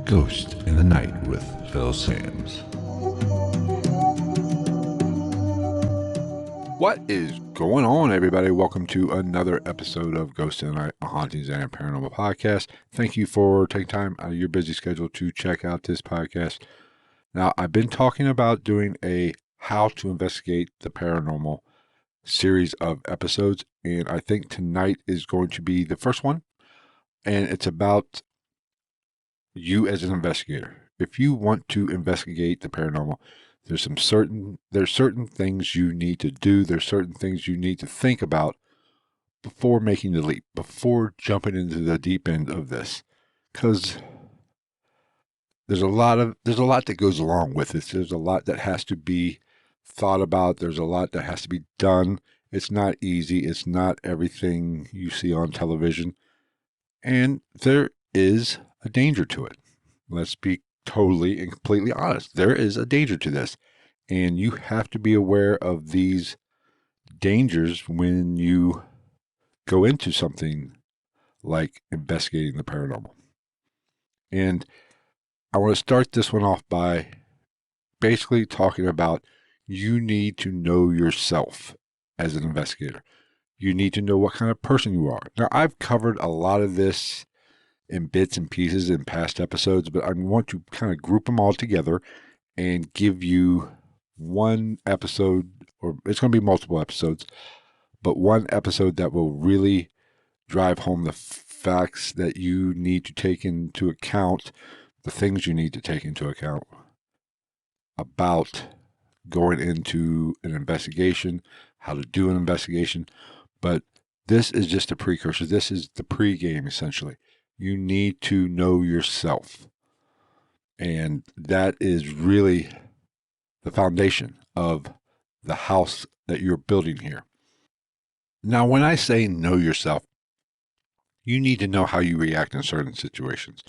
Ghost in the Night with Phil Sams. What is going on, everybody? Welcome to another episode of Ghost in the Night, a hauntings and paranormal podcast. Thank you for taking time out of your busy schedule to check out this podcast. Now, I've been talking about doing a How to Investigate the Paranormal series of episodes, and I think tonight is going to be the first one, and it's about you as an investigator. If you want to investigate the paranormal, there's certain things you need to do. There's certain things you need to think about before making the leap, before jumping into the deep end of this, because there's a lot that goes along with it. There's a lot that has to be thought about. There's a lot that has to be done. It's not easy. It's not everything you see on television, and there is a danger to it. Let's be totally and completely honest. There is a danger to this, and you have to be aware of these dangers when you go into something like investigating the paranormal. And I want to start this one off by basically talking about you need to know yourself as an investigator. You need to know what kind of person you are. Now, I've covered a lot of this in bits and pieces in past episodes, but I want to kind of group them all together and give you one episode, or it's going to be multiple episodes, but one episode that will really drive home the facts that you need to take into account, the things you need to take into account about going into an investigation, how to do an investigation. But this is just a precursor. This is the pregame, essentially. You need to know yourself. And that is really the foundation of the house that you're building here. Now, when I say know yourself, you need to know how you react in certain situations.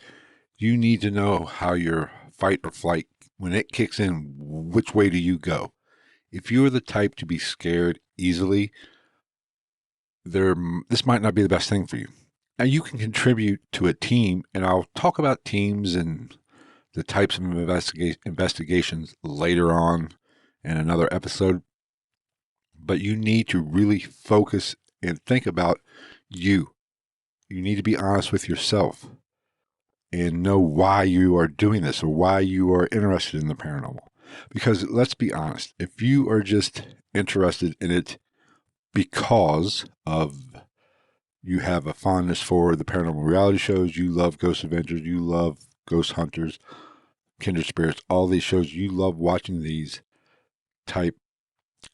You need to know how your fight or flight, when it kicks in, which way do you go? If you're the type to be scared easily, this might not be the best thing for you. Now, you can contribute to a team, and I'll talk about teams and the types of investigations later on in another episode. But you need to really focus and think about you. You need to be honest with yourself and know why you are doing this or why you are interested in the paranormal. Because let's be honest, if you are just interested in it because of you have a fondness for the paranormal reality shows, you love Ghost Adventures, you love Ghost Hunters, Kindred Spirits, all these shows, you love watching these type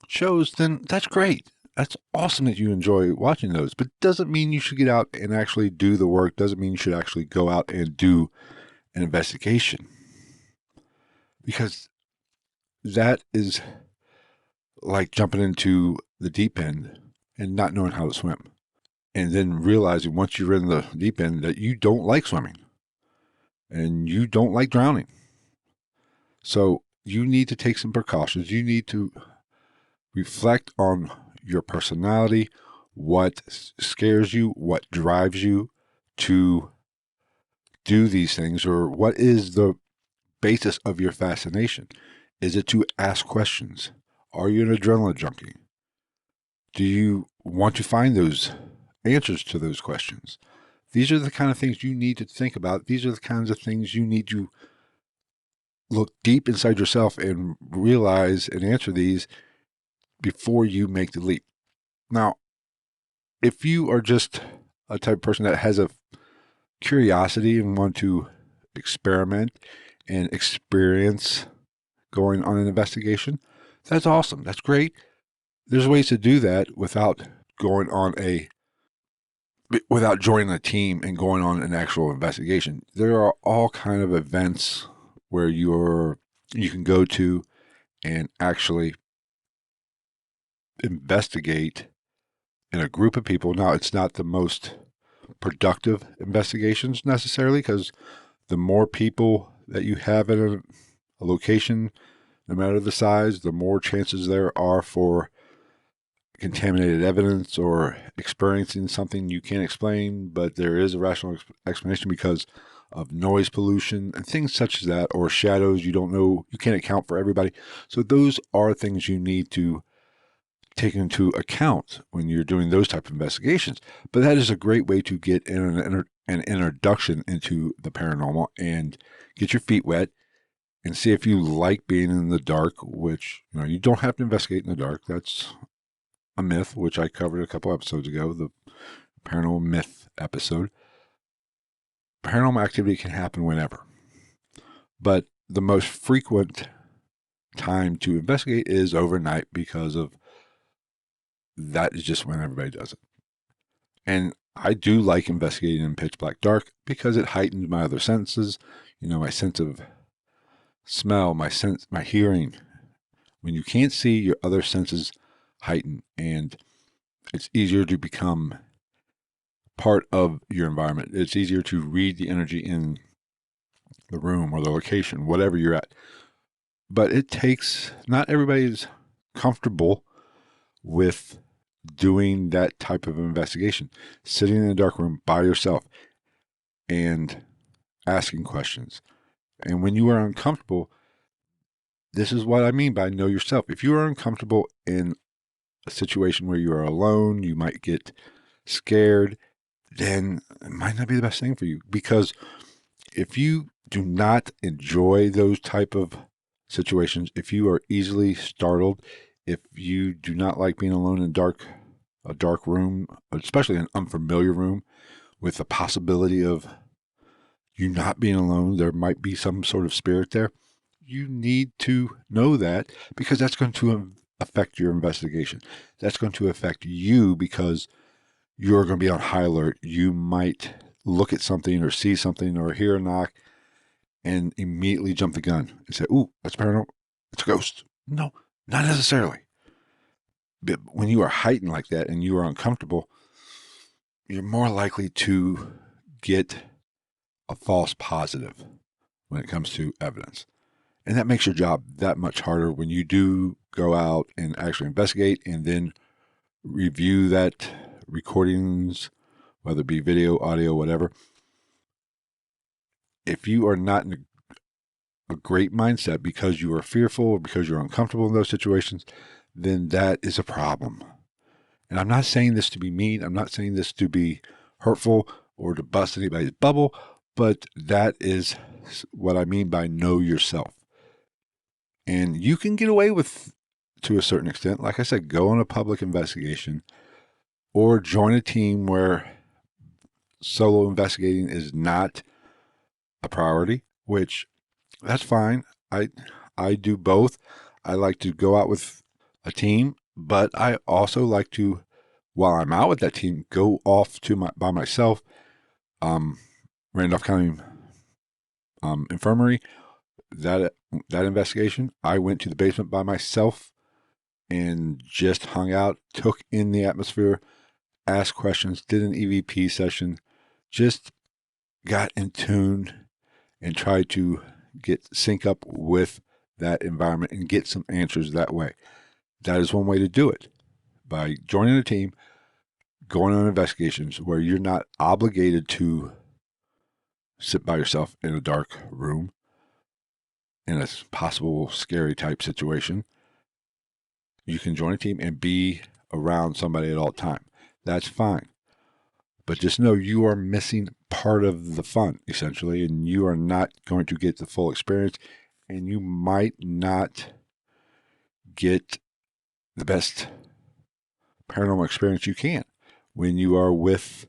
shows, then that's great. That's awesome that you enjoy watching those, but doesn't mean you should get out and actually do the work, doesn't mean you should actually go out and do an investigation. Because that is like jumping into the deep end and not knowing how to swim. And then realizing once you're in the deep end that you don't like swimming and you don't like drowning. So you need to take some precautions. You need to reflect on your personality, what scares you, what drives you to do these things, or what is the basis of your fascination. Is it to ask questions? Are you an adrenaline junkie? Do you want to find those answers to those questions? These are the kind of things you need to think about. These are the kinds of things you need to look deep inside yourself and realize and answer these before you make the leap. Now, if you are just a type of person that has a curiosity and want to experiment and experience going on an investigation, that's awesome. That's great. There's ways to do that without joining a team and going on an actual investigation. There are all kind of events where you can go to and actually investigate in a group of people. Now, it's not the most productive investigations necessarily, because the more people that you have at a location, no matter the size, the more chances there are for contaminated evidence or experiencing something you can't explain, but there is a rational explanation because of noise pollution and things such as that, or shadows you don't know, you can't account for everybody. So those are things you need to take into account when you're doing those type of investigations. But that is a great way to get an introduction into the paranormal and get your feet wet and see if you like being in the dark, which, you don't have to investigate in the dark. That's a myth, which I covered a couple episodes ago, the paranormal myth episode. Paranormal activity can happen whenever, but the most frequent time to investigate is overnight because of that is just when everybody does it. And I do like investigating in pitch black dark because it heightens my other senses, my sense of smell, my hearing. When you can't see, your other senses heighten, and it's easier to become part of your environment. It's easier to read the energy in the room or the location, whatever you're at. But not everybody's comfortable with doing that type of investigation, sitting in a dark room by yourself and asking questions. And when you are uncomfortable, this is what I mean by know yourself. If you are uncomfortable in a situation where you are alone, you might get scared, then it might not be the best thing for you. Because if you do not enjoy those type of situations, if you are easily startled, if you do not like being alone in a dark room, especially an unfamiliar room with the possibility of you not being alone, there might be some sort of spirit there. You need to know that because that's going to affect your investigation. That's going to affect you because you're going to be on high alert. You might look at something or see something or hear a knock and immediately jump the gun and say, "Ooh, that's paranormal. It's a ghost." No, not necessarily. But when you are heightened like that and you are uncomfortable, you're more likely to get a false positive when it comes to evidence. And that makes your job that much harder when you do go out and actually investigate and then review that recordings, whether it be video, audio, whatever. If you are not in a great mindset because you are fearful or because you're uncomfortable in those situations, then that is a problem. And I'm not saying this to be mean. I'm not saying this to be hurtful or to bust anybody's bubble, but that is what I mean by know yourself. And you can get away with, to a certain extent, like I said, go on a public investigation or join a team where solo investigating is not a priority, which that's fine. I do both. I like to go out with a team, but I also like to, while I'm out with that team, go off by myself. Randolph County Infirmary, that investigation, I went to the basement by myself and just hung out, took in the atmosphere, asked questions, did an EVP session, just got in tune and tried to sync up with that environment and get some answers that way. That is one way to do it, by joining a team, going on investigations where you're not obligated to sit by yourself in a dark room in a possible scary type situation. You can join a team and be around somebody at all time. That's fine. But just know you are missing part of the fun, essentially, and you are not going to get the full experience, and you might not get the best paranormal experience you can when you are with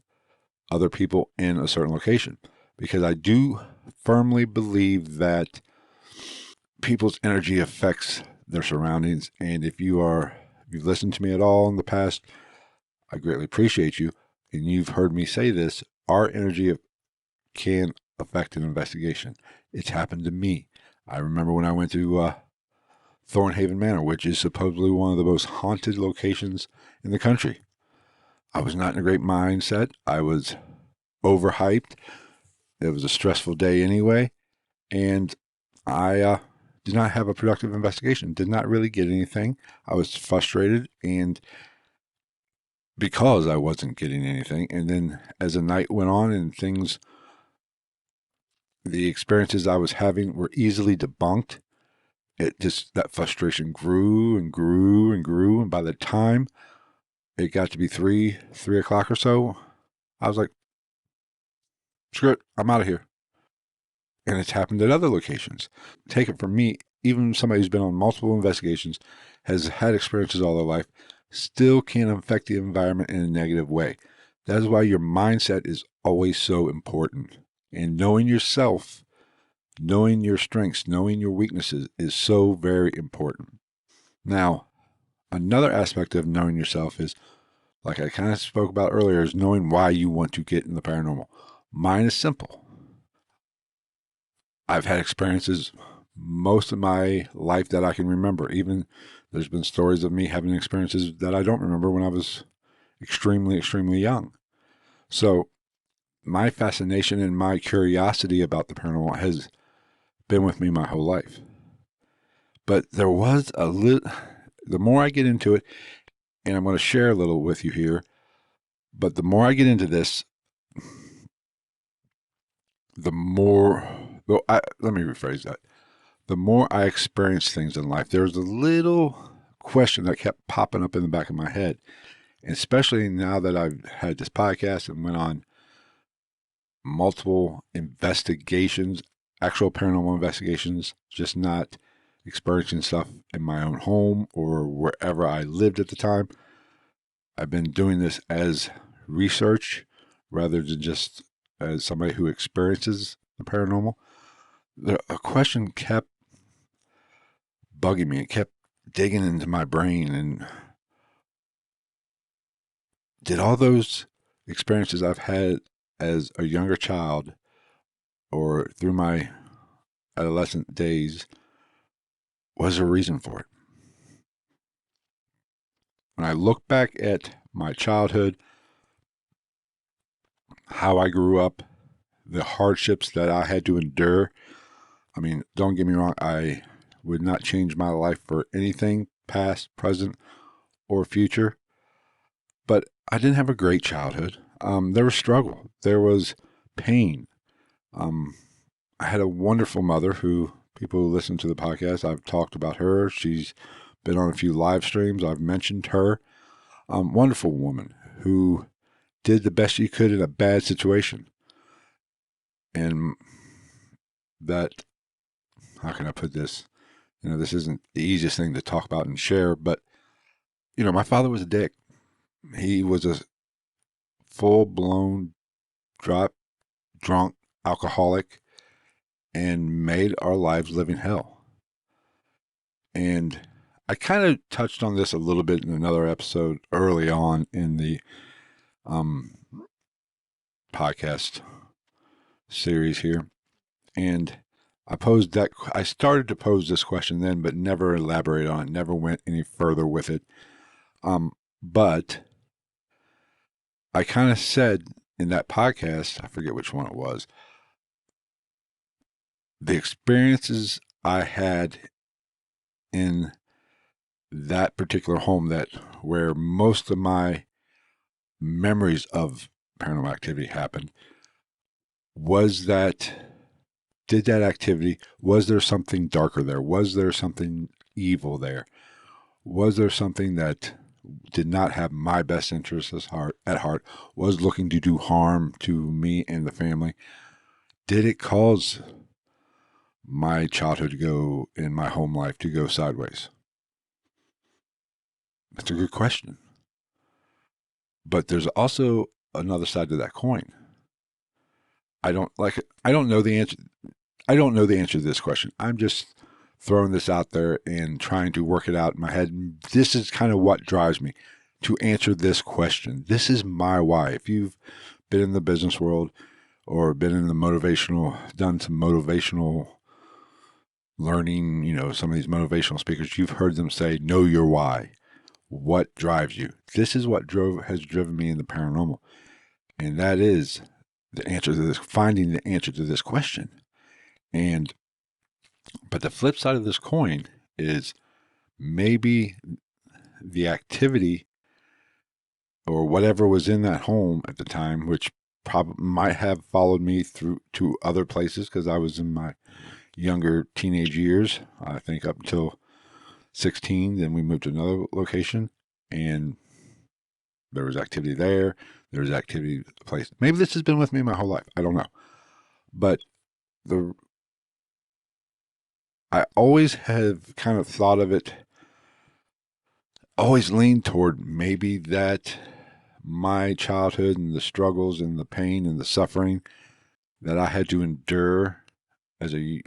other people in a certain location. Because I do firmly believe that people's energy affects their surroundings. And if you've listened to me at all in the past, I greatly appreciate you. And you've heard me say this, our energy can affect an investigation. It's happened to me. I remember when I went to Thornhaven Manor, which is supposedly one of the most haunted locations in the country. I was not in a great mindset. I was overhyped. It was a stressful day anyway. And I did not have a productive investigation, did not really get anything. I was frustrated, and because I wasn't getting anything. And then as the night went on and the experiences I was having were easily debunked, that frustration grew and grew and grew. And by the time it got to be 3 o'clock or so, I was like, screw it, I'm out of here. And it's happened at other locations. Take it from me, even somebody who's been on multiple investigations, has had experiences all their life, still can affect the environment in a negative way. That is why your mindset is always so important. And knowing yourself, knowing your strengths, knowing your weaknesses is so very important. Now, another aspect of knowing yourself is, like I kind of spoke about earlier, is knowing why you want to get in the paranormal. Mine is simple. I've had experiences most of my life that I can remember. Even there's been stories of me having experiences that I don't remember when I was extremely, extremely young. So my fascination and my curiosity about the paranormal has been with me my whole life. But there was a little, the more I get into it, and I'm going to share a little with you here, but the more I get into this, the more, well, let me rephrase that. The more I experience things in life, there's a little question that kept popping up in the back of my head. And especially now that I've had this podcast and went on multiple investigations, actual paranormal investigations, just not experiencing stuff in my own home or wherever I lived at the time. I've been doing this as research rather than just as somebody who experiences the paranormal. A question kept bugging me. It kept digging into my brain. And did all those experiences I've had as a younger child or through my adolescent days, was there a reason for it? When I look back at my childhood, how I grew up, the hardships that I had to endure, I mean, don't get me wrong, I would not change my life for anything, past, present, or future. But I didn't have a great childhood. There was struggle. There was pain. Um, I had a wonderful mother who people who listen to the podcast, I've talked about her. She's been on a few live streams. I've mentioned her. Wonderful woman who did the best she could in a bad situation. And that, how can I put this? This isn't the easiest thing to talk about and share, but, my father was a dick. He was a full blown drunk alcoholic and made our lives living hell. And I kind of touched on this a little bit in another episode early on in the um, podcast series here. And I started to pose this question then, but never elaborated on it, never went any further with it. But I kind of said in that podcast, I forget which one it was, the experiences I had in that particular home where most of my memories of paranormal activity happened was did that activity, was there something darker there? Was there something evil there? Was there something that did not have my best interests at heart, was looking to do harm to me and the family? Did it cause my childhood to go and my home life to go sideways? That's a good question. But there's also another side to that coin. I don't know the answer. I don't know the answer to this question. I'm just throwing this out there and trying to work it out in my head. This is kind of what drives me to answer this question. This is my why. If you've been in the business world or been in done some motivational learning, some of these motivational speakers, you've heard them say, know your why. What drives you? This is what has driven me in the paranormal. And that is finding the answer to this question. But the flip side of this coin is maybe the activity or whatever was in that home at the time, which probably might have followed me through to other places because I was in my younger teenage years, I think up until 16. Then we moved to another location, and there was activity there. There was activity place. Maybe this has been with me my whole life. I don't know, but the I always have kind of thought of it. Always leaned toward maybe that my childhood and the struggles and the pain and the suffering that I had to endure as a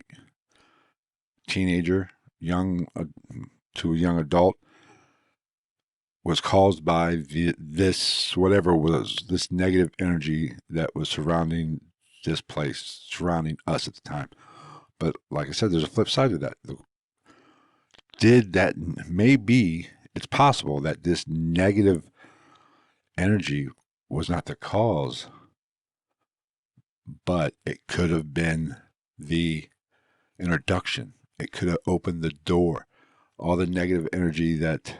teenager, young to a young adult, was caused by this whatever was this negative energy that was surrounding this place, surrounding us at the time. But like I said, there's a flip side to that. Did that maybe it's possible that this negative energy was not the cause, but it could have been the introduction. It could have opened the door. All the negative energy that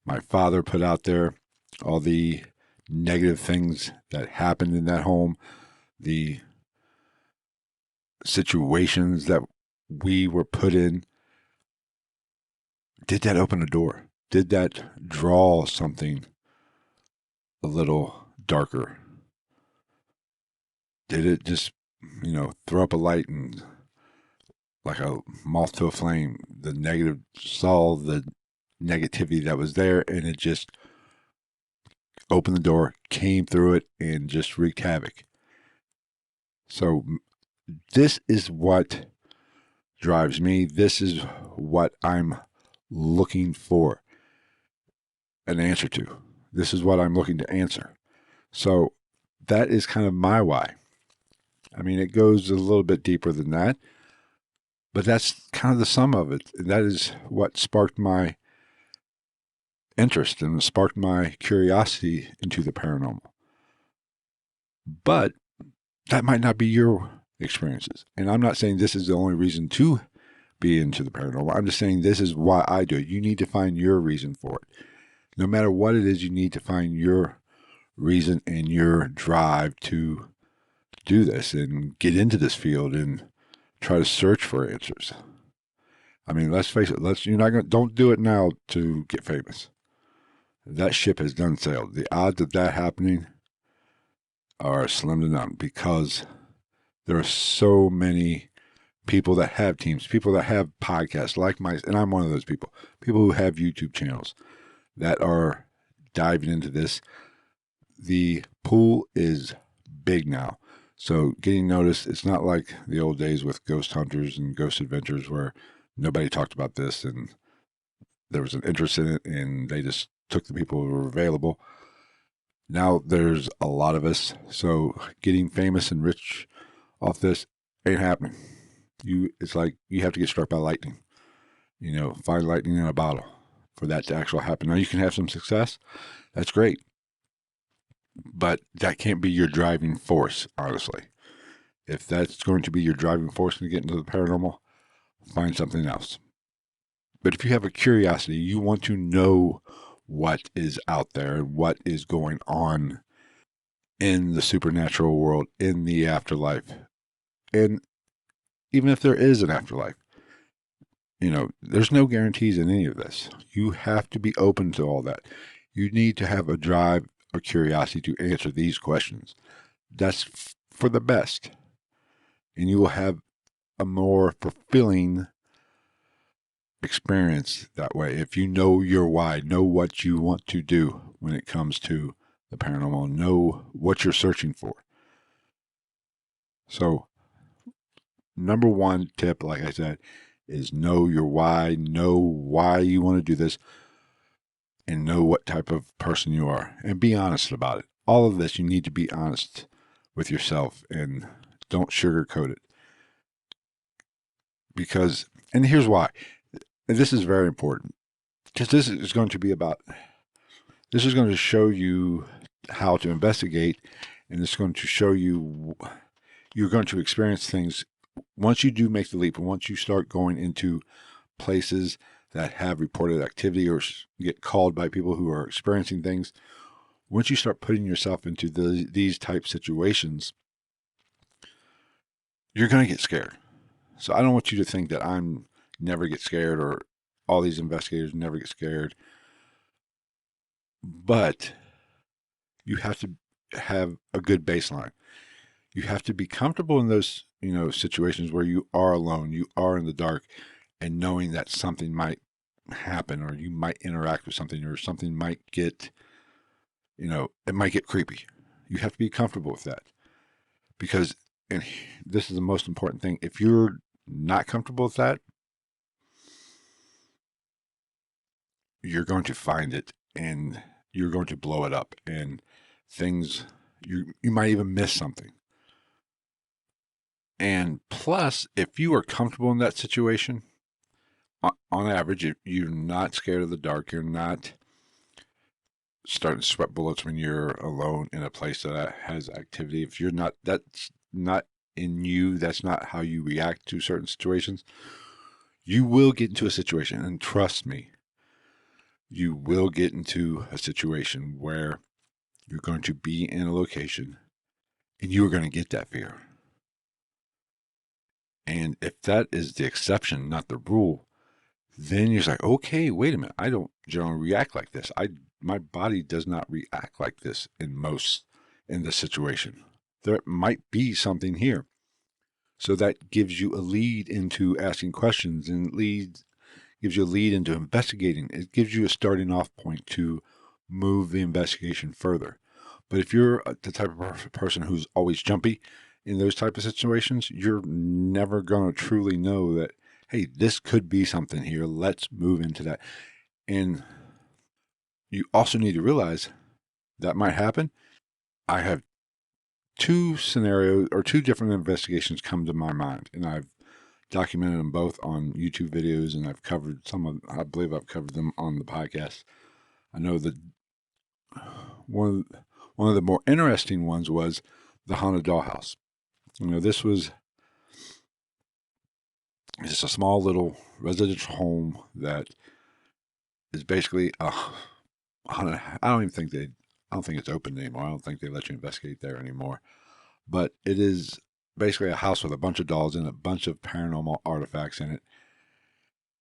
my father put out there, all the negative things that happened in that home, the situations that we were put in, did that open a door? Did that draw something a little darker? Did it just, throw up a light and like a moth to a flame, the negative saw the negativity that was there and it just opened the door, came through it, and just wreaked havoc. So this is what drives me. This is what I'm looking for an answer to. This is what I'm looking to answer. So that is kind of my why. I mean, it goes a little bit deeper than that, but that's kind of the sum of it. That is what sparked my interest and sparked my curiosity into the paranormal. But that might not be your experiences. And I'm not saying this is the only reason to be into the paranormal. I'm just saying this is why I do it. You need to find your reason for it. No matter what it is, you need to find your reason and your drive to do this and get into this field and try to search for answers. I mean, let's face it. You're not going. Don't do it now to get famous. That ship has done sailed. The odds of that happening are slim to none because there are so many people that have teams, people that have podcasts like my, and I'm one of those people who have YouTube channels that are diving into this. The pool is big now. So getting noticed, it's not like the old days with ghost hunters and ghost adventures where nobody talked about this and there was an interest in it and they just took the people who were available. Now there's a lot of us. So getting famous and rich off this ain't happening. It's like you have to get struck by lightning. Find lightning in a bottle for that to actually happen. Now you can have some success. That's great. But that can't be your driving force, honestly. If that's going to be your driving force to get into the paranormal, find something else. But if you have a curiosity, you want to know what is out there, what is going on in the supernatural world, in the afterlife. And even if there is an afterlife, there's no guarantees in any of this. You have to be open to all that. You need to have a drive or curiosity to answer these questions. That's for the best. And you will have a more fulfilling experience that way if you know your why, know what you want to do when it comes to the paranormal, know what you're searching for. So, number one tip, like I said, is know your why, know why you want to do this, and know what type of person you are, and be honest about it. All of this, you need to be honest with yourself and don't sugarcoat it. Because, and here's why, and this is very important, because this is going to show you how to investigate, and it's going to show you, you're going to experience things once you do make the leap, and once you start going into places that have reported activity or get called by people who are experiencing things. once you start putting yourself into these type situations, you're going to get scared. So I don't want you to think that I'm never get scared or all these investigators never get scared. But you have to have a good baseline. You have to be comfortable in those, situations where you are alone, you are in the dark, and knowing that something might happen or you might interact with something or something might get, it might get creepy. You have to be comfortable with that because, and this is the most important thing, if you're not comfortable with that, you're going to find it and you're going to blow it up and things, you might even miss something. And plus, if you are comfortable in that situation, on average, you're not scared of the dark. You're not starting to sweat bullets when you're alone in a place that has activity. If you're not, that's not in you. That's not how you react to certain situations. You will get into a situation, and trust me, you will get into a situation where you're going to be in a location and you are going to get that fear. And if that is the exception, not the rule, then you're like, okay, wait a minute. I don't generally react like this. My body does not react like this in this situation. There might be something here. So that gives you a lead into asking questions and gives you a lead into investigating. It gives you a starting off point to move the investigation further. But if you're the type of person who's always jumpy in those type of situations, you're never going to truly know that, hey, this could be something here. Let's move into that. And you also need to realize that might happen. I have two scenarios or two different investigations come to my mind, and I've documented them both on YouTube videos, and I've covered I believe I've covered them on the podcast. I know that one of the more interesting ones was the haunted dollhouse. This was just a small little residential home that is basically I don't think it's open anymore. I don't think they let you investigate there anymore. But it is basically a house with a bunch of dolls and a bunch of paranormal artifacts in it.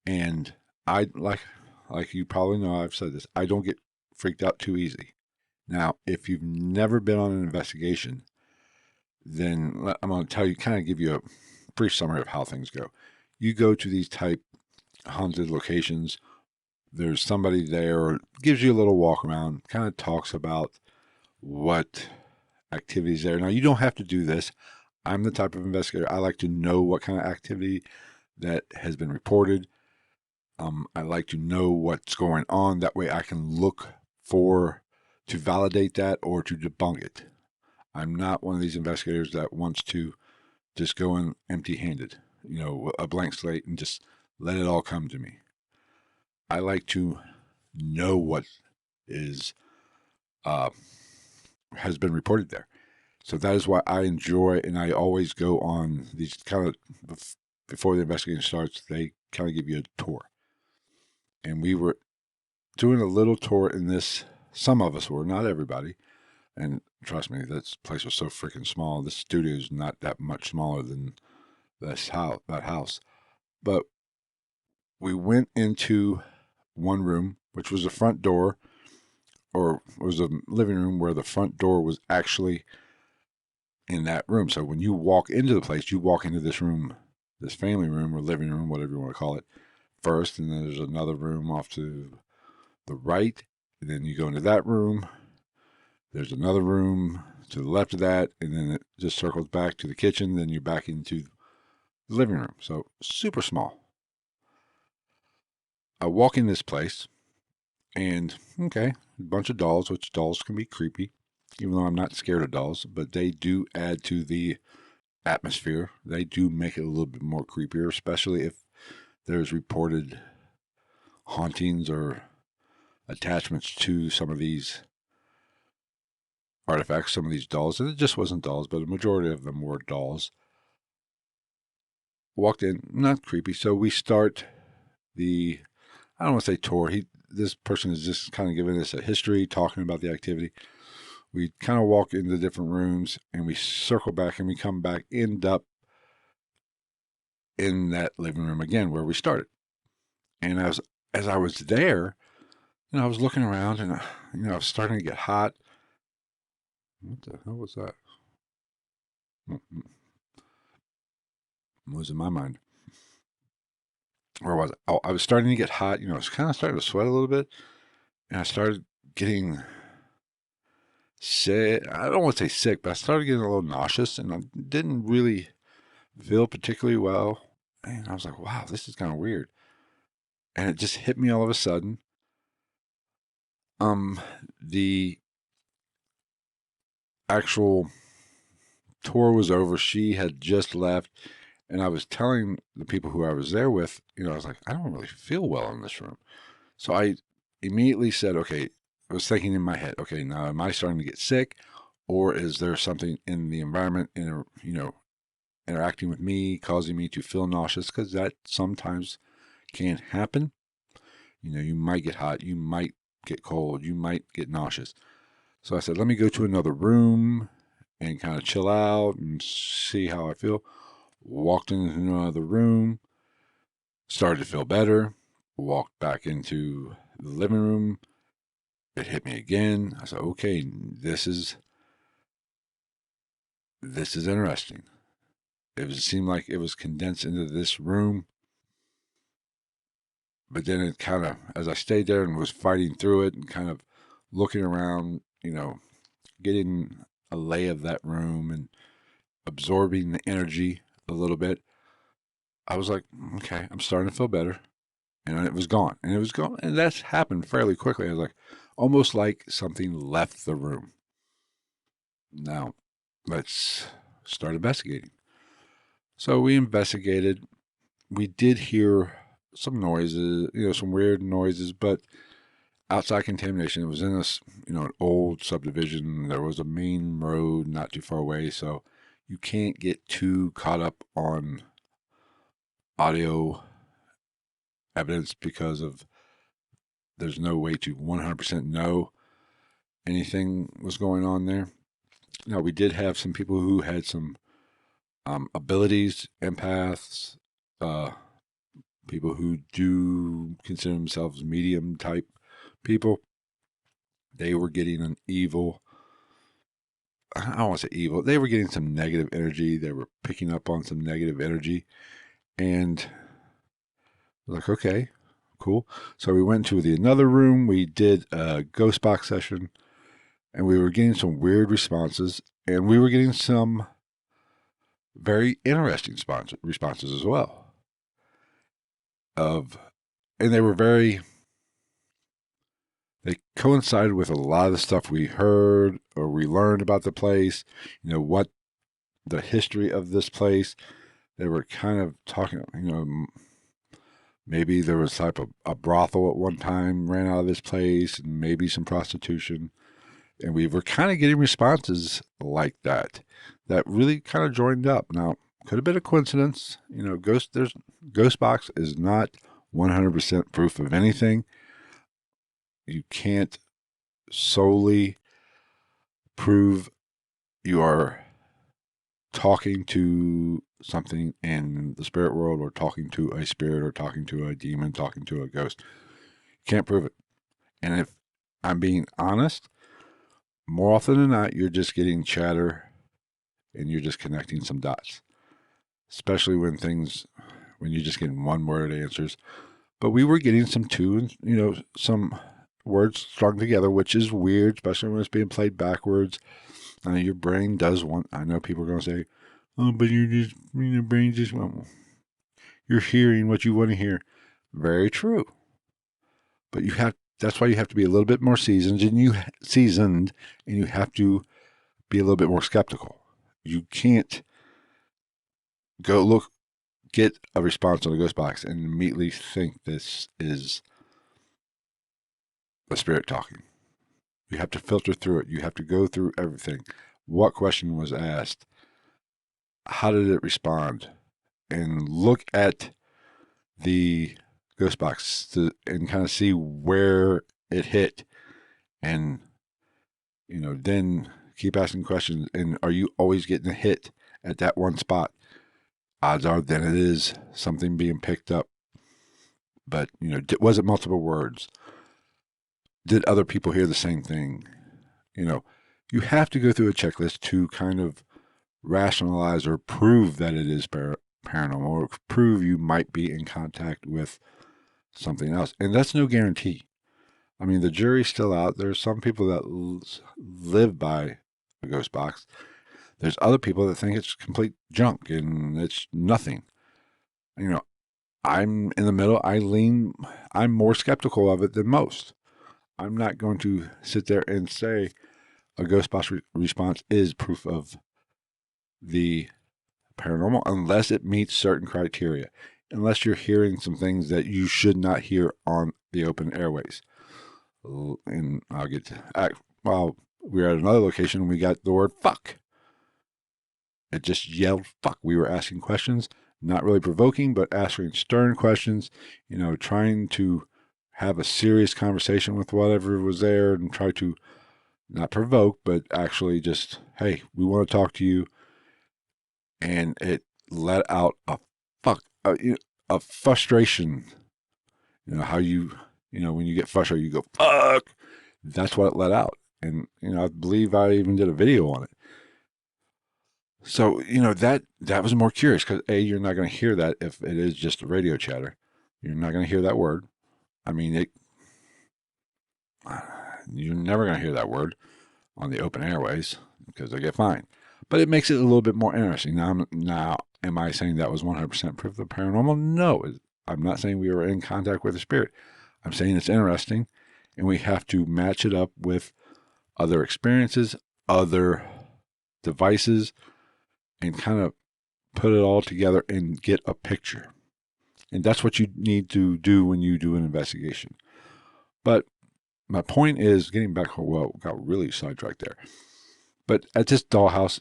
And I like you probably know, I've said this, I don't get freaked out too easy. Now, if you've never been on an investigation, then I'm going to kind of give you a brief summary of how things go. You go to these type haunted locations. There's somebody there, gives you a little walk around, kind of talks about what activities there. Now, you don't have to do this. I'm the type of investigator. I like to know what kind of activity that has been reported. I like to know what's going on. That way I can look to validate that or to debunk it. I'm not one of these investigators that wants to just go in empty handed, a blank slate and just let it all come to me. I like to know what is has been reported there. So that is why I enjoy, and I always go on these kind of, before the investigation starts, they kind of give you a tour. And we were doing a little tour in this, some of us were, not everybody. And trust me, this place was so freaking small. This studio is not that much smaller than that house. But we went into one room, which was the front door, or it was a living room where the front door was actually in that room. So when you walk into the place, you walk into this room, this family room or living room, whatever you want to call it, first, and then there's another room off to the right, and then you go into that room. There's another room to the left of that, and then it just circles back to the kitchen. Then you're back into the living room. So super small. I walk in this place, and okay, a bunch of dolls, which dolls can be creepy, even though I'm not scared of dolls, but they do add to the atmosphere. They do make it a little bit more creepier, especially if there's reported hauntings or attachments to some of these artifacts, some of these dolls. And it just wasn't dolls, but a majority of them were dolls. Walked in, not creepy. So we start I don't want to say tour. This person is just kind of giving us a history, talking about the activity. We kind of walk into different rooms and we circle back and we come back, end up in that living room again where we started. And as I was there, I was looking around and I was starting to get hot. What the hell was that? I'm losing my mind. Where was it? Oh, I was starting to get hot. I was kind of starting to sweat a little bit, and I started getting sick. I don't want to say sick, but I started getting a little nauseous, and I didn't really feel particularly well. And I was like, wow, this is kind of weird. And it just hit me all of a sudden. The actual tour was over. She had just left, and I was telling the people who I was there with, I was like, I don't really feel well in this room. So I immediately said, okay, I was thinking in my head, okay, now am I starting to get sick, or is there something in the environment, interacting with me, causing me to feel nauseous? Because that sometimes can happen. You might get hot, you might get cold, you might get nauseous. So I said, let me go to another room and kind of chill out and see how I feel. Walked into another room, started to feel better, walked back into the living room. It hit me again. I said, okay, this is interesting. It seemed like it was condensed into this room. But then it kind of, as I stayed there and was fighting through it and kind of looking around, getting a lay of that room and absorbing the energy a little bit, I was like, okay, I'm starting to feel better. And it was gone. And it was gone. And that's happened fairly quickly. I was like, almost like something left the room. Now, let's start investigating. So we investigated. We did hear some noises, some weird noises, but outside contamination. It was in an old subdivision. There was a main road not too far away, so you can't get too caught up on audio evidence because of there's no way to 100% know anything was going on there. Now, we did have some people who had some abilities, empaths, uh, people who do consider themselves medium type people. They were getting an evil, I don't want to say evil, they were getting some negative energy. They were picking up on some negative energy. And like, okay, cool. So we went to another room. We did a ghost box session and we were getting some weird responses. And we were getting some very interesting responses as well. And they coincided with a lot of the stuff we heard or we learned about the place, what the history of this place. They were kind of talking, maybe there was type of a brothel at one time ran out of this place and maybe some prostitution. And we were kind of getting responses like that really kind of joined up. Now, could have been a coincidence. Ghost box is not 100% proof of anything. You can't solely prove you are talking to something in the spirit world or talking to a spirit or talking to a demon, talking to a ghost. Can't prove it. And if I'm being honest, more often than not, you're just getting chatter and you're just connecting some dots, especially when you're just getting one word answers. But we were getting some some words strung together, which is weird, especially when it's being played backwards. Your brain does want, I know people are going to say, oh, but your brain just, well, you're hearing what you want to hear. Very true. But that's why you have to be a little bit more seasoned and you have to be a little bit more skeptical. You can't get a response on a ghost box and immediately think this is a spirit talking. You have to filter through it. You have to go through everything. What question was asked? How did it respond? And look at the ghost box and kind of see where it hit. And, Then keep asking questions. And are you always getting a hit at that one spot? Odds are then it is something being picked up. But, was it multiple words? Did other people hear the same thing? You have to go through a checklist to kind of rationalize or prove that it is paranormal, or prove you might be in contact with something else. And that's no guarantee. I mean, the jury's still out. There's some people that live by a ghost box. There's other people that think it's complete junk and it's nothing. I'm in the middle. I'm more skeptical of it than most. I'm not going to sit there and say a ghost box response is proof of the paranormal unless it meets certain criteria, unless you're hearing some things that you should not hear on the open airways. And I'll get to, well, we were at another location and we got the word fuck. It just yelled fuck. We were asking questions, not really provoking, but asking stern questions, trying to have a serious conversation with whatever was there and try to not provoke, but actually just, hey, we want to talk to you. And it let out a fuck, a frustration. How when you get frustrated, you go, fuck. That's what it let out. And, I believe I even did a video on it. So, that was more curious because A, you're not going to hear that if it is just a radio chatter. You're not going to hear that word. I mean, you're never going to hear that word on the open airways because they get fined. But it makes it a little bit more interesting. Now, am I saying that was 100% proof of the paranormal? No. I'm not saying we were in contact with a spirit. I'm saying it's interesting, and we have to match it up with other experiences, other devices, and kind of put it all together and get a picture. And that's what you need to do when you do an investigation. But my point is, getting back, got really sidetracked there. But at this dollhouse,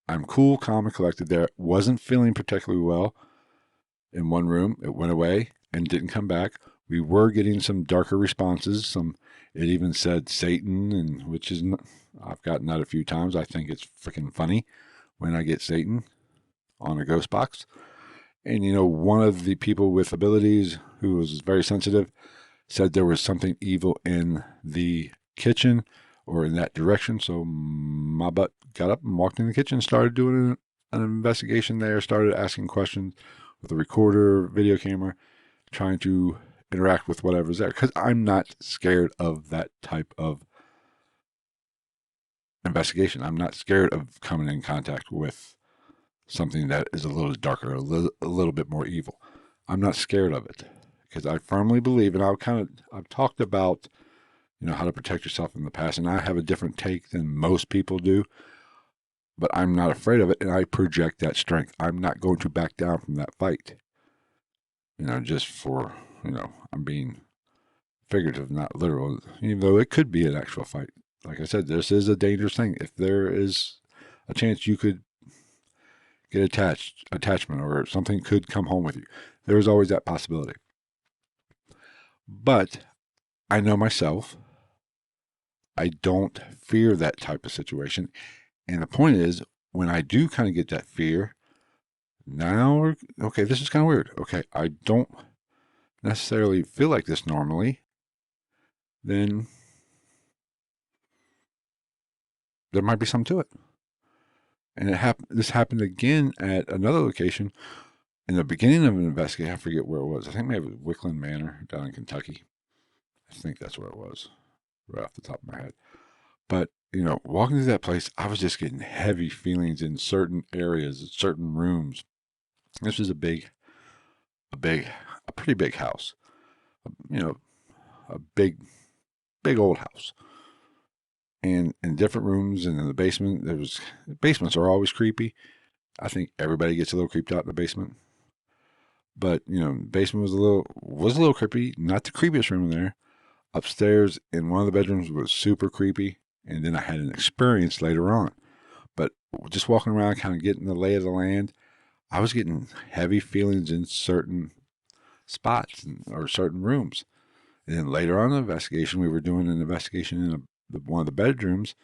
I'm cool, calm, and collected there. Wasn't feeling particularly well in one room. It went away and didn't come back. We were getting some darker responses. It even said Satan, and which is, I've gotten that a few times. I think it's freaking funny when I get Satan on a ghost box. And, one of the people with abilities who was very sensitive said there was something evil in the kitchen or in that direction. So my butt got up and walked in the kitchen, started doing an investigation there, started asking questions with a recorder, video camera, trying to interact with whatever's there. Because I'm not scared of that type of investigation. I'm not scared of coming in contact with something that is a little darker, a little bit more evil. I'm not scared of it because I firmly believe, and I've talked about, how to protect yourself in the past, and I have a different take than most people do, but I'm not afraid of it, and I project that strength. I'm not going to back down from that fight, just for, I'm being figurative, not literal, even though it could be an actual fight. Like I said, this is a dangerous thing. If there is a chance you could get attachment or something could come home with you, there is always that possibility. But I know myself. I don't fear that type of situation. And the point is, when I do kind of get that fear, now, okay, this is kind of weird. Okay, I don't necessarily feel like this normally. Then there might be something to it. And this happened again at another location in the beginning of an investigation. I forget where it was. I think maybe it was Wickland Manor down in Kentucky. I think that's where it was, right off the top of my head. But, walking through that place, I was just getting heavy feelings in certain areas, certain rooms. This was a pretty big house. A big old house. And in different rooms and in the basement, basements are always creepy. I think everybody gets a little creeped out in the basement. But, the basement was a little creepy. Not the creepiest room in there. Upstairs in one of the bedrooms was super creepy. And then I had an experience later on. But just walking around, kind of getting the lay of the land, I was getting heavy feelings in certain spots or certain rooms. And then later on in the investigation, we were doing an investigation in one of the bedrooms,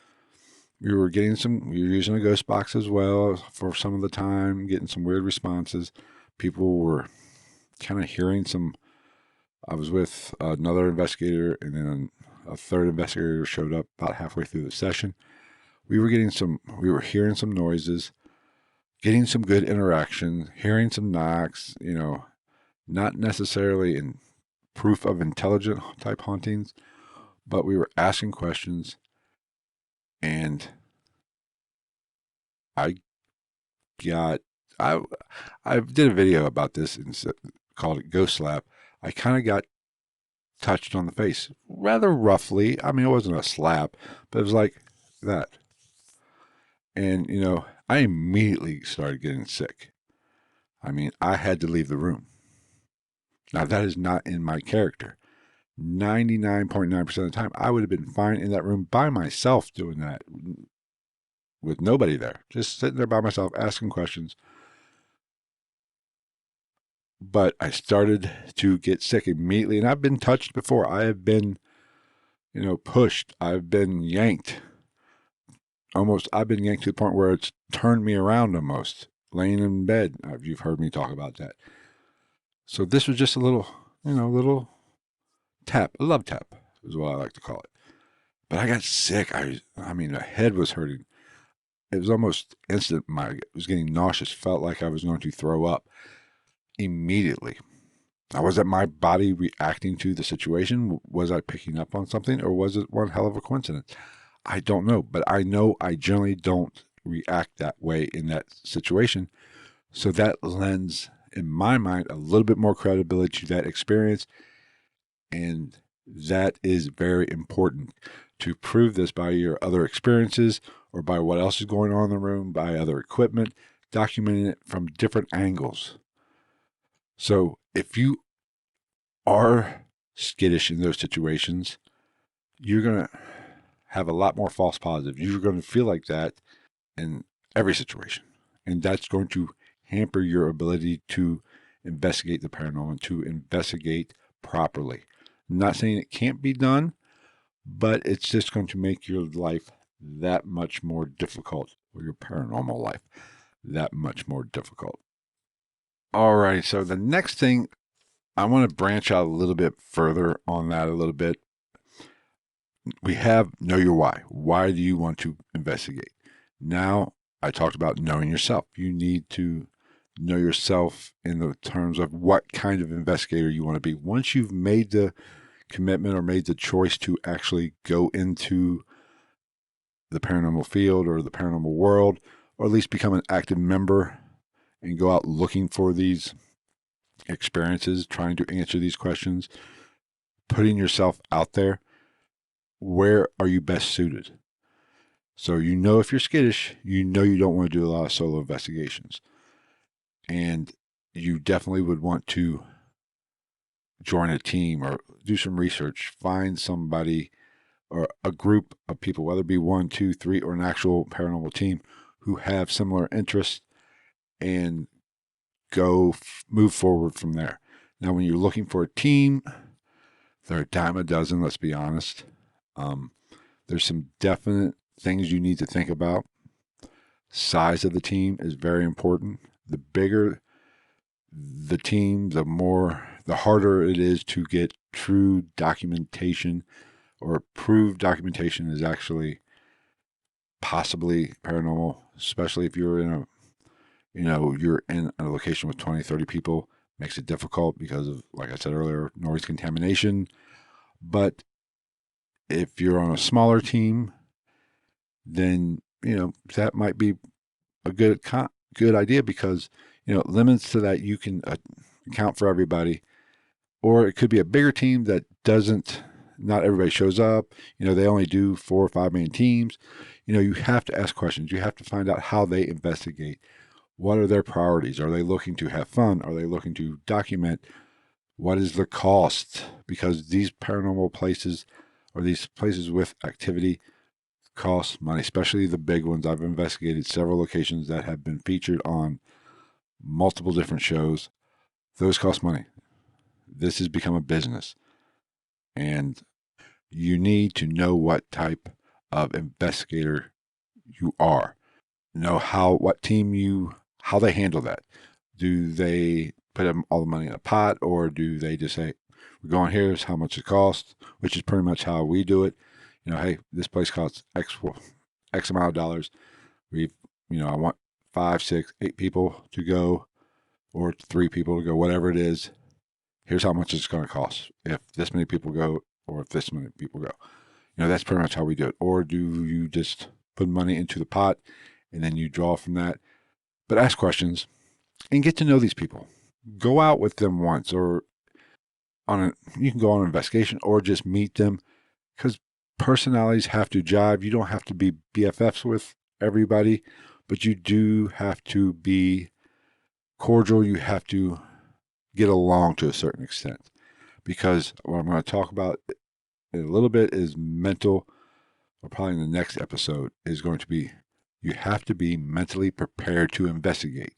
we were using a ghost box as well for some of the time, getting some weird responses. People were kind of hearing some. I was with another investigator, and then a third investigator showed up about halfway through the session. We were hearing some noises, getting some good interaction, hearing some knocks, not necessarily in proof of intelligent type hauntings, but we were asking questions, and I got I I did a video about this and called it Ghost Slap. I kind of got touched on the face rather roughly. I mean, it wasn't a slap, but it was like that. And, I immediately started getting sick. I mean, I had to leave the room. Now, that is not in my character. 99.9% of the time, I would have been fine in that room by myself doing that with nobody there, just sitting there by myself asking questions. But I started to get sick immediately, and I've been touched before. I have been, pushed. I've been yanked. I've been yanked to the point where it's turned me around almost, laying in bed. You've heard me talk about that. So this was just a little tap, a love tap is what I like to call it. But I got sick. I mean, my head was hurting. It was almost instant. I was getting nauseous. Felt like I was going to throw up immediately. Now, was that my body reacting to the situation? Was I picking up on something, or was it one hell of a coincidence? I don't know, but I know I generally don't react that way in that situation. So that lends, in my mind, a little bit more credibility to that experience. And that is very important to prove this by your other experiences or by what else is going on in the room, by other equipment, documenting it from different angles. So if you are skittish in those situations, you're going to have a lot more false positives. You're going to feel like that in every situation. And that's going to hamper your ability to investigate the paranormal and to investigate properly. I'm not saying it can't be done, but it's just going to make your life that much more difficult, or your paranormal life that much more difficult. All right, so the next thing, I want to branch out a little bit further on that a little bit. We have know your why. Why do you want to investigate? Now, I talked about knowing yourself. You need to know yourself in the terms of what kind of investigator you want to be. Once you've made the commitment or made the choice to actually go into the paranormal field or the paranormal world, or at least become an active member and go out looking for these experiences, trying to answer these questions, putting yourself out there, where are you best suited? So if you're skittish, you don't want to do a lot of solo investigations. And you definitely would want to join a team or do some research, find somebody or a group of people, whether it be 1, 2, 3, or an actual paranormal team who have similar interests, and move forward from there. Now, when you're looking for a team, they're a dime a dozen, let's be honest. There's some definite things you need to think about. Size of the team is very important. The bigger the team, the harder it is to get true documentation or proved documentation is actually possibly paranormal, especially if you're in a location with 20, 30 people. Makes it difficult because of, like I said earlier, noise contamination. But if you're on a smaller team, then that might be a good idea, because it limits so that you can account for everybody. Or it could be a bigger team that not everybody shows up. They only do 4 or 5 man teams. You have to ask questions. You have to find out how they investigate. What are their priorities? Are they looking to have fun? Are they looking to document? What is the cost? Because these paranormal places, or these places with activity, cost money, especially the big ones. I've investigated several locations that have been featured on multiple different shows. Those cost money. This has become a business. And you need to know what type of investigator you are. Know what team how they handle that. Do they put all the money in a pot, or do they just say, we're going here's how much it costs, which is pretty much how we do it. Hey, this place costs X amount of dollars. I want 5, 6, 8 people to go, or 3 people to go, whatever it is. Here's how much it's going to cost if this many people go, or if this many people go. That's pretty much how we do it. Or do you just put money into the pot and then you draw from that? But ask questions and get to know these people. Go out with them once, or you can go on an investigation, or just meet them, because personalities have to jive. You don't have to be BFFs with everybody, but you do have to be cordial. You have to get along to a certain extent, because what I'm going to talk about in a little bit is mental, or probably in the next episode, is going to be you have to be mentally prepared to investigate.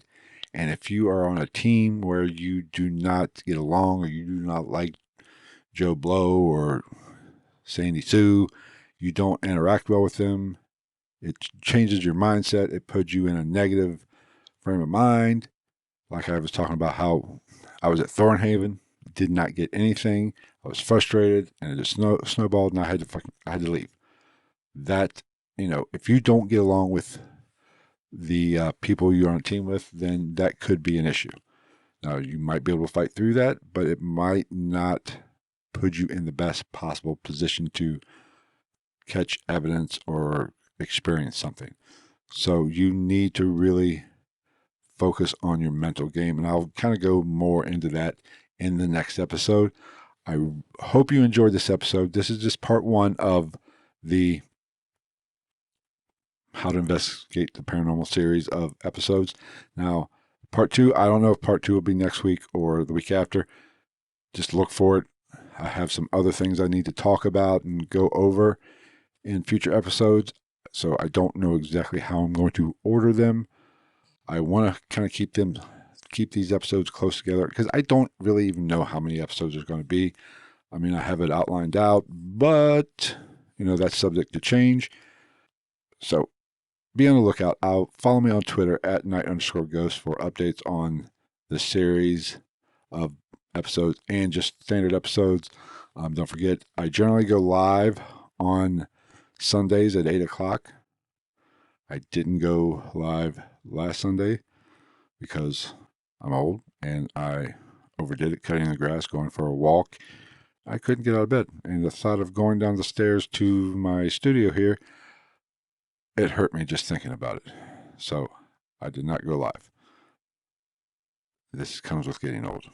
And if you are on a team where you do not get along, or you do not like Joe Blow or Sandy Sue, you don't interact well with them, it changes your mindset. It puts you in a negative frame of mind. Like I was talking about how I was at Thornhaven, did not get anything. I was frustrated, and it just snowballed, and I had to leave. That, if you don't get along with the people you're on a team with, then that could be an issue. Now, you might be able to fight through that, but it might not put you in the best possible position to catch evidence or experience something. So you need to really focus on your mental game, and I'll kind of go more into that in the next episode. I hope you enjoyed this episode. This is just part 1 of the How to Investigate the Paranormal series of episodes. Now, part 2, I don't know if part 2 will be next week or the week after. Just look for it. I have some other things I need to talk about and go over in future episodes, so I don't know exactly how I'm going to order them. I want to kind of keep these episodes close together, because I don't really even know how many episodes there's going to be. I mean, I have it outlined out, but that's subject to change. So be on the lookout. Follow me on Twitter at @night_ghost for updates on the series of episodes and just standard episodes. Don't forget, I generally go live on Sundays at 8 o'clock. I didn't go live last Sunday because I'm old and I overdid it, cutting the grass, going for a walk. I couldn't get out of bed, and the thought of going down the stairs to my studio here, it hurt me just thinking about it. So I did not go live. This comes with getting old.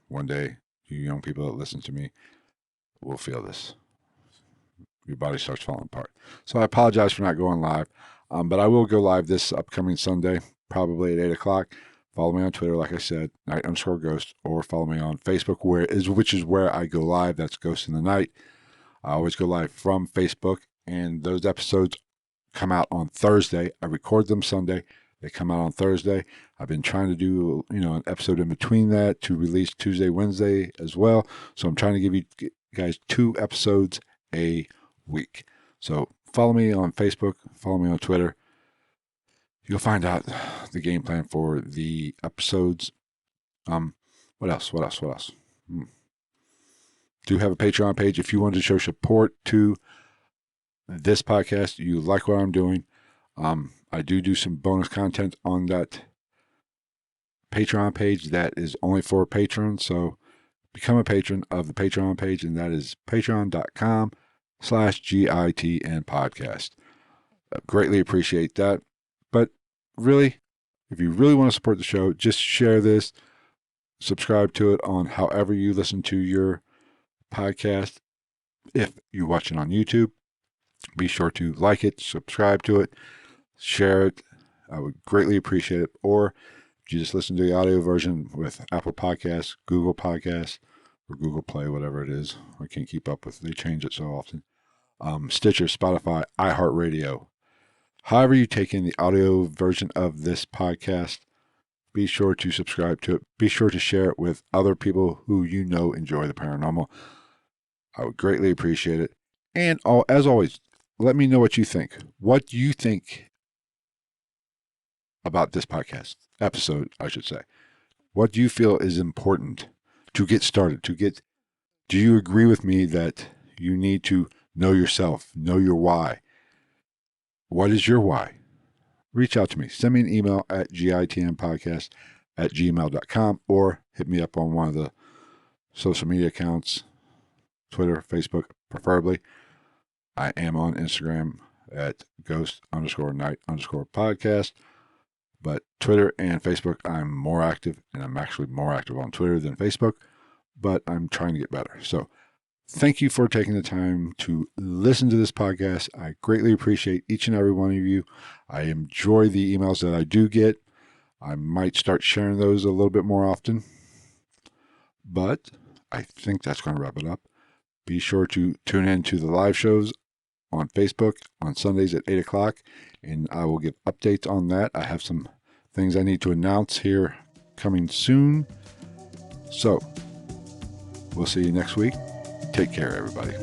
One day, you young people that listen to me will feel this. Your body starts falling apart. So I apologize for not going live, but I will go live this upcoming Sunday, probably at 8 o'clock. Follow me on Twitter, like I said, @night_ghost, or follow me on Facebook, which is where I go live. That's Ghost in the Night. I always go live from Facebook, and those episodes come out on Thursday. I record them Sunday. They come out on Thursday. I've been trying to do, an episode in between that to release Tuesday, Wednesday as well. So I'm trying to give you guys 2 episodes a week. So follow me on Facebook, follow me on Twitter. You'll find out the game plan for the episodes. What else? Do have a Patreon page. If you want to show support to this podcast, you like what I'm doing, I do some bonus content on that Patreon page that is only for patrons. So become a patron of the Patreon page, and that is patreon.com/GITN podcast. Greatly appreciate that. But really, if you really want to support the show, just share this, subscribe to it on however you listen to your podcast. If you're watching on YouTube, be sure to like it, subscribe to it, share it. I would greatly appreciate it. Or if you just listen to the audio version with Apple Podcasts, Google Podcasts, or Google Play, whatever it is. I can't keep up with it. They change it so often. Stitcher, Spotify, iHeartRadio. However you take in the audio version of this podcast, be sure to subscribe to it. Be sure to share it with other people who enjoy the paranormal. I would greatly appreciate it. And as always, let me know what you think. What do you think about this podcast episode, I should say? What do you feel is important to get started? Do you agree with me that you need to know yourself, know your why? What is your why? Reach out to me. Send me an email at gitmpodcast@gmail.com or hit me up on one of the social media accounts, Twitter, Facebook, preferably. I am on Instagram at ghost_night_podcast. But Twitter and Facebook, I'm more active, and I'm actually more active on Twitter than Facebook, but I'm trying to get better. So thank you for taking the time to listen to this podcast. I greatly appreciate each and every one of you. I enjoy the emails that I do get. I might start sharing those a little bit more often, but I think that's going to wrap it up. Be sure to tune in to the live shows on Facebook on Sundays at 8 o'clock, and I will give updates on that. I have some things I need to announce here coming soon. So we'll see you next week. Take care, everybody.